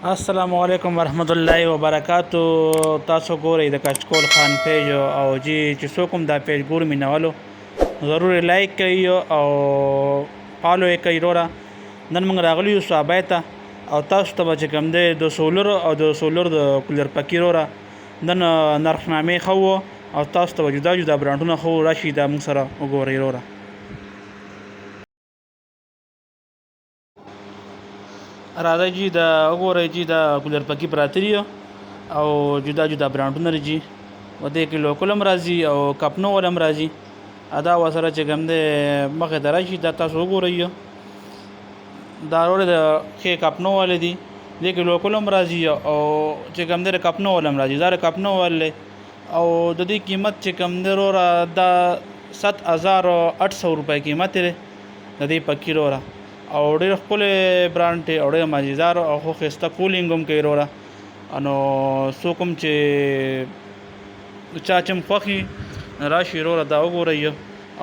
السلام علیکم ورحمت الله وبرکاتو. تاسو ګورئ د کچکول خان پیج او جی چې څوک هم دا پیج ګوري مینولو ضروري لایک کوي او فالو یې کوي. وروره نن موږ راغلي یو صحابه ته او تاسو ته به چې کوم دی د سولر او د سولر د کولر پکې وروره نن نرخنامې ښه او تاسو ته به جدا جدا برانډونه ښه راشي دا موږ سره وګورئ. وروره راځئ جی دا وګورئ جی دا کولر پکې پراته دي او جدا جدا برانډونه لري جی و دې کې لوکل هم راځي او کپنو ول هم راځي. ادا ورسره چې کوم دی مخې ته راشي دا تاسو وګورئ. دا وروره د ښې کپنو والې دي دې کې لوکل هم راځي او چې کوم دی د کپنو ول هم راځي. دا د کپنو ول دی او د دې قیمت چې کوم دی وروره دا 7800 روپۍ قیمت دی د دې پکې وروره او ډېر ښکلی برانډ دی او ډېر مزیدار او ښه ښایسته کولینګ هم کوي وروره. نو څوک هم چې چا چې هم خوښ وي راشي وروره دا وګورئ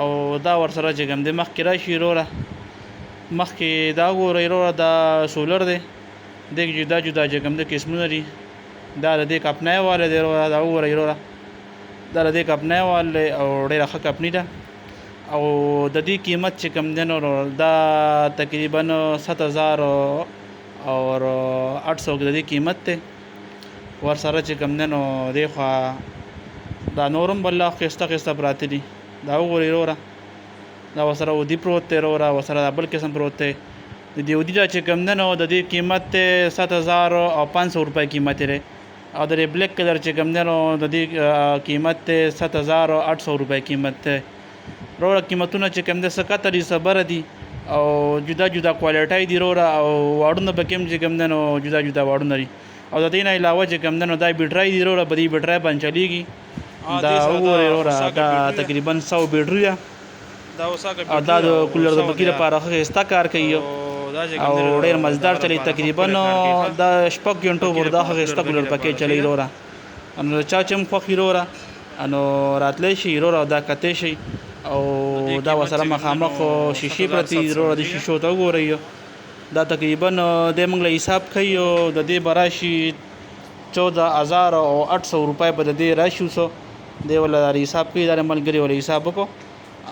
او دا ورسره چې کوم دی مخکې راشي وروره مخکې دا وګورئ وروره دا سولر دی دې کې جدا جدا چې کوم دی قسمونه دي. دا د دې کپنۍ والی دی وروره دا وګورئ وروره دا د دې کپنۍ وال دی او ډېره ښه کپنۍ ده او د دې قیمت چې کوم دی نو دا تقریبا 7800 د دې قیمت دی. ورسره چې کوم دی نو دې خوا دا نور هم بل ښایسته ښایسته پراته دي دا وګورئ وروره دا ورسره اودي پروت دی وروره ورسره دا بل قسم پروت دی. د دې اودي دا چې کوم دی نو د دې قیمت دی 7500 روپۍ قیمت دی او د دې بلیک کلر چې کوم دی نو د دې قیمت دی 7800 روپۍ قیمت دی. وروره قیمتونه چې کوم دی څه کته دي څه بره دي او جدا جدا کوالټۍ دي وروره او واړونه پکې هم چې کوم دی نو جدا جدا واړونه دي او د دې نه علاوه چې کوم دی نو دا بیټرۍ دي وروره په دې بیټرۍ باندې چلیږي. دا وګورئ وروره دا تقریبا 100 بیټرۍ ده او دا د کولر د پکې لپاره ښه ښایسته کار کوي او ډېر مزدار چلی. تقریبا دا شپږ غنټو پورې دا ښه ښایسته کولر پکې چلی وروره. نو چا چې هم خوښ وي وروره نو راتلی شي وروره دا کتی شي او دا ورسره مخامخ شیشې پرتې دي وروره د شیشو ته وګورئ دا تقریبا دی موږ له حساب کوي د دې به راشي 14800 روپۍ به د دې راشي. اوس دی وله حساب کوي دا ملګري وله حساب وکړو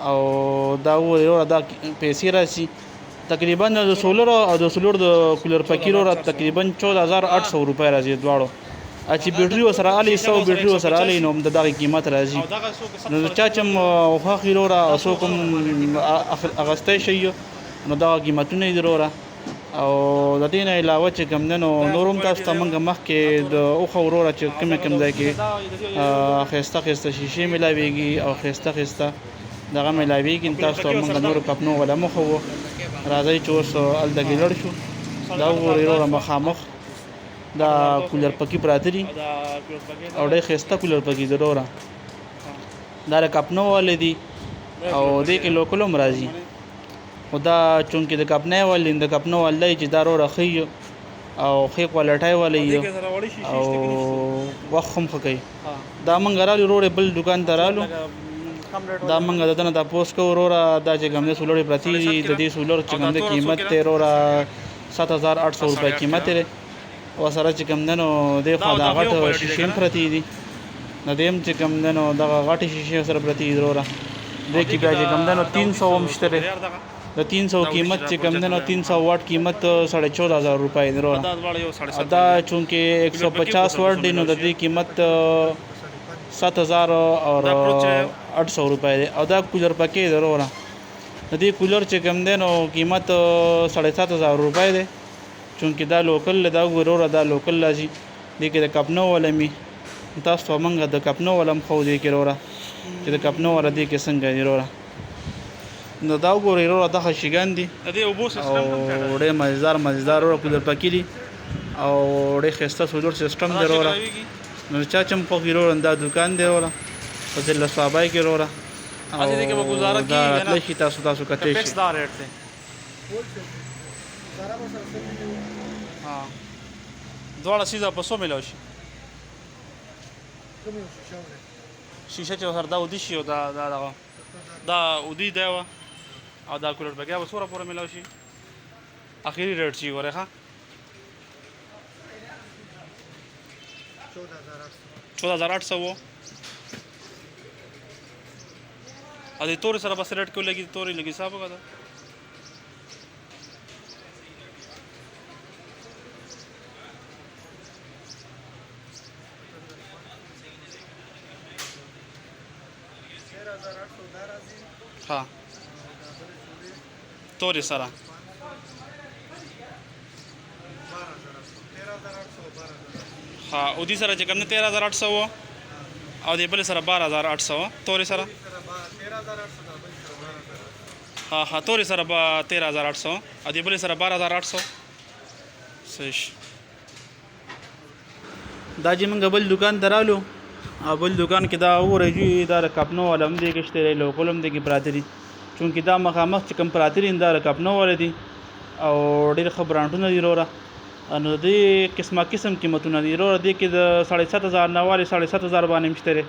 او دا وګورئ وروره دا پیسې راشي تقریبا د سولر او د سولر د کولر پکې وروره تقریبا 14800 روپۍ راځي دواړو. چې بیټرۍ ورسره الي 100 بیټرۍ ورسره الي نو د دغه قیمت راځي. نو چا چې هم خوښ وي وروره او څوک هم اخیستی شي نو دغه قیمتونه دي وروره. او د دې نه علاوه چې کوم دی نو نور هم تاسو ته موږ مخکې د وښه وروره چې کوم ځای کې ښایسته ښایسته شیشې میلاویږي او ښایسته ښایسته دغه میلاویږي تاسو ته موږ نورو کپنو وله مخ وو. راځئ چې اوس هلته کې لړ شو دا وګورئ وروره مخامخ دا کولر پکې پراته دي او ډېر ښایسته کولر پکې دي وروره. دا د کپنو والې دي او دې کې لوکل هم راځي خو دا چونکې د کپنۍ والې د کپنو والې چې دا وروره ښه او ښې کوالټۍ والې او وخت هم ښه کوي. دا موږ رالو وروره بل دوکان ته رالو دا موږ د ده نه تپوس کوو وروره دا چې کوم دی سولرې پرتې دي د دې سولر چې کوم دی قیمت دی وروره 7800 روپۍ قیمت دی. ورسره چې کوم دی نو دې خوا دا غټ شیشې هم پرتې دي د دې هم چې کوم دی نو دغه غټې شیشې سره پرتې دي وروره. دې کې بیا چې کوم دی نو 300 هم شته دی د 300 قیمت چې کوم دی نو 300 واټ قیمت 14500 روپۍ دی وروره. دا چونکې 150 واټ دی نو د دې قیمت 7800 روپۍ دی او دا کولر پکې دی وروره. د دې کولر چې کوم دی نو قیمت 7500 روپۍ دی چونکې دا لوکل دا وګوره دا لوکل راځي. دې کې د کپنو والا مې تاسو ته موږ د کپنو والا هم ښو دې کې وروره چې د کپنو والا دې کې څنګه دي وروره. نو دا وګورئ وروره دغه شیګان دي او ډېر مزیدار وروره کولر پکې دي او ډېر ښایسته سولر سیسټم دی وروره. نو چا چې هم خوښ وي وروره دا دوکان دی وروره په ضلع صوابۍ کې وروره او دا راتلی شي تاسو کتی شي. دواړه سیزه په څو میلاو شي شیشه چې سره دا اودي شي او دا اودي دی وه او دا کولر بګیا به څومره پورې میلاو شي اخري ریټ شي ګورئ ښه 14,800 वो अरे तोरे सर बस रेट क्यों लगी तोरी लगी साहब का था हाँ तोरे सरा हाँ उदी सर जे करने 13,800 वो और ये बोले सर 12,800 तोरे सर हाँ हाँ तोरे सर 13,800 और ये बोले सर 12,800 सही दाजी मंगा बल दुकान दरालो बल दुकान के दा वो रही इधर कपनों वाला हम दे के तेरे लोकल हम दे की प्रातरी चूँकि दा मखामक चिकन प्रातरी इंदर कपनों वाले थी और डेढ़ खबरांटू नदी रो रहा अनु दे किस्म कीमतों नदी रो दे कि 7,500 नवाले 7,500 बाने मिश्तरे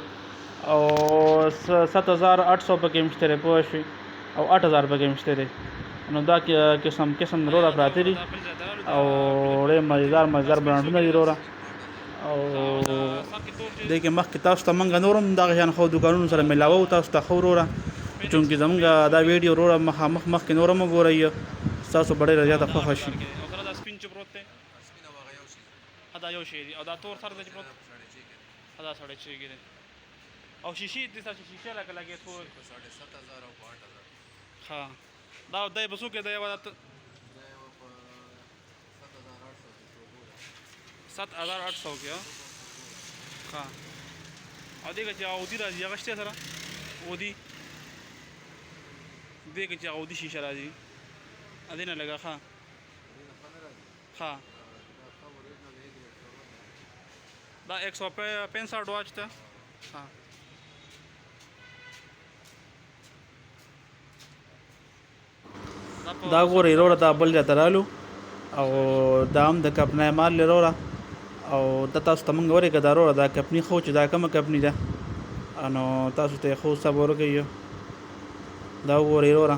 और 7,800 पे के मिश्तरे पोशी और 8,000 पे के मिश्तरे अनु दा किस्म रो रहा प्रातरी और मज़ेदार ब्रांडू नदी रो रहा और देखिए मख किताब तमंगा नोरम दाग जान खो दुकानों सर मिलावा होता उस तक रो रहा चूँकि जमंगा दा वीडियो रो रहा मख के नोरम गो रही है सासो बड़े रह जाता खुशी هذا يوشي هذا طور صار ذا جبرت هذا صار شيء كده أو شيشي تسا شيشة لك لقيت فوق 7,000 أو 8,000 ها ده بسوق كده يا ولد 7,800 क्या हाँ आधी का क्या उदी राजी अगस्त्य सरा उदी दे के क्या उदी शीशा राजी आधी ना लगा हाँ हाँ दा 165 वाच था हाँ दा वो रे रोड़ा दा बल जाता रालू और दाम द कपना माल ले रोड़ा और दा तमंग वरे का दा रोड़ा दा कपनी खोच दा कम कपनी दा अनो तासु ते खो सब और गयो दा वो रे रोड़ा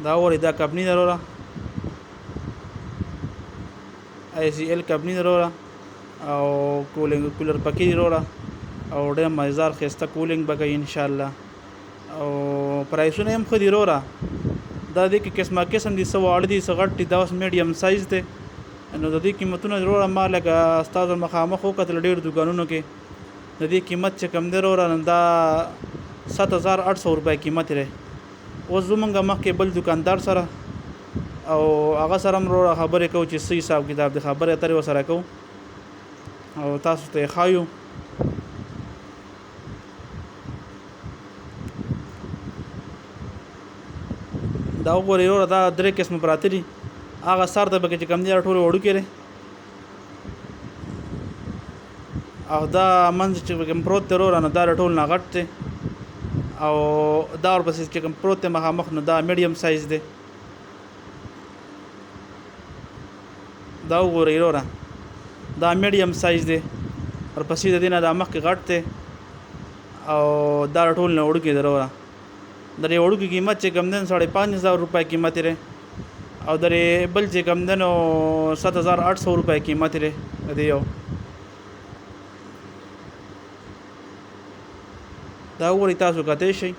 दा वो रे दा कपनी दा रोड़ा ICL कंपनी रो रहा और कूलर पकी रो रहा और डे मज़ेदार खस्ता कूलिंग बगई इंशाल्लाह और प्राइसों ने हम खुद ही रो रहा दादी की किस्म दी सवाड़ दी सगट दास मीडियम साइज़ थे दादी कीमतों ने रो रहा माल का अस्ताद और मखामा खो का डेढ़ दुकानों के दादी कीमत से कम दे रो रहा दा 7,800 रुपये कीमत रहे वो जुमंगा मख के बल दुकानदार सरा और आगा सरम रो खबर को चीज़ सही हिसाब किताब दे खबर अतरे वसरा को और तासु ते खायो दाव को रो दा दरे किस्म प्रातरी आगा सार तब के कम दिया ठोरे ओडू के रे और दा मंज के प्रोत रो ना दा ठोल ना गटते और दा और बस के प्रोत महा मख न दा मीडियम साइज दे दा वो रे रोरा दा मीडियम साइज़ दे और पसीदा देना दा मख के काटते और दा टोल ने उड़ के रोरा दरे उड़ की कीमत से कम दिन 5,500 रुपये कीमत रहे और दरे बल से कम दिन 7,800 रुपये कीमत रहे दियो दा वो रिता सुखाते शई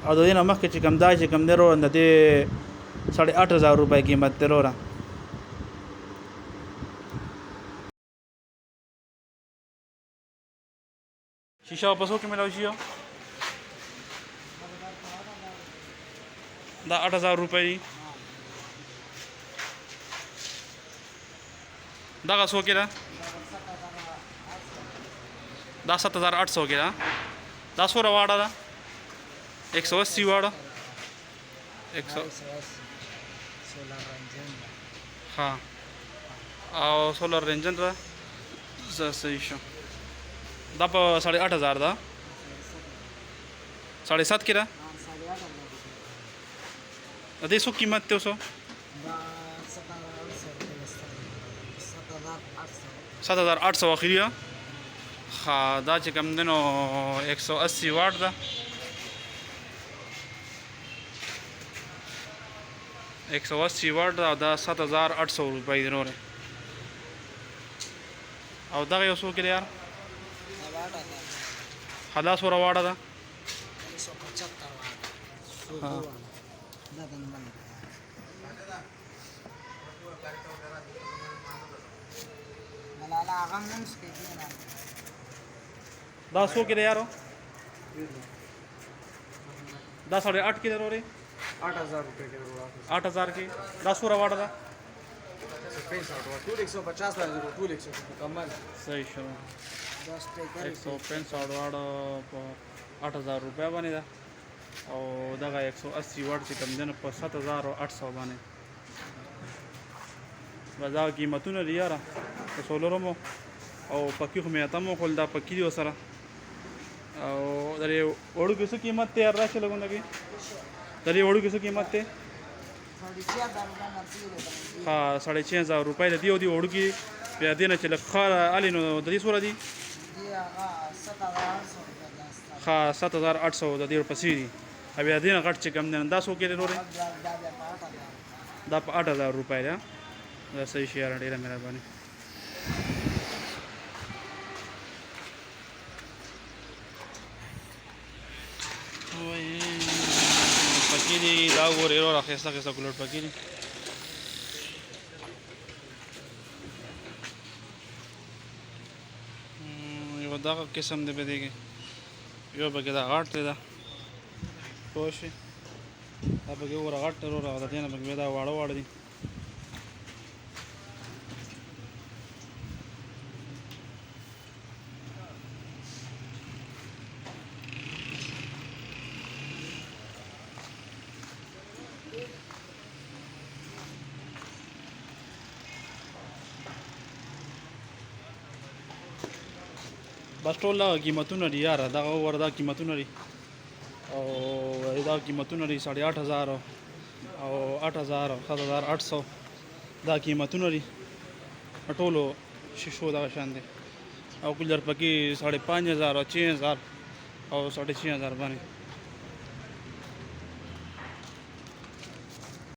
और दो दिन मख के कम दाई से कम दे रो दे 8,500 रुपये कीमत रो रहा शीशा वापस हो के मिला शीशा दा 8,000 रुपये दा का सो के दा 7,800 के दा 16 वाड़ा दा 180 वाड़ा 100 हाँ और सोलर रेंजन रहा सही शो दा 8,500 दा 7.5 की रहा अदे सो कीमत ते सो 7,800 आखिरी ها دا چې کوم دی نو 180 واټ ده 180 واټ ده او دا 7800 روپۍ دی نورې او دغه یو څو کې دی یار دا څومره واټه ده 175 ها دا څو کې دی یارو دا 8.5 کې دی نورې 8000 रुपये के 8000 کې دا څومره واټه ده 150 वाट टूल 150 कमल صحیح شو 165 واټ په 8000 روپیا باندې ده او دغه 180 واټ چې کوم دی نو په 7800 باندې بس دا قیمتونه دي یاره په سولرو مو او پکې خو مې اته مو خول دا پکې دي ورسره او درې وړو کې څه قیمت دی یار راشي لګونده کې درې وړو کې څه قیمت دی ها 6500 روپۍ د دې او دې وړو کې بیا دې نه چې لږ ښه هلې نو د دې څومره دي ها 7800 د دې ورپسې دي او بیا دې نه غټ چې کوم دی دا څو کې دی نورې دا په 8000 روپۍ دی دا صحیح شي یاره ډېره مهرباني پکې دي دا ګورې وروره ښایسته ښایسته کولر پکې دي یو دغه قسم دی په دې کې یو پکې دا غټ دی دا پوه شوې دا پکې وګوره غټ دی وروره او د دې نه پکې دا واړه واړه دي بس ټول دغه قیمتونه دي یاره دغه وګوره دا قیمتونه دي او دا قیمتونه دي 8500 او 8000 او 7800 دا قیمتونه دي ټولو شیشو دغه شان دي او کولر پکې 5500 او 6000 او 6500 باندې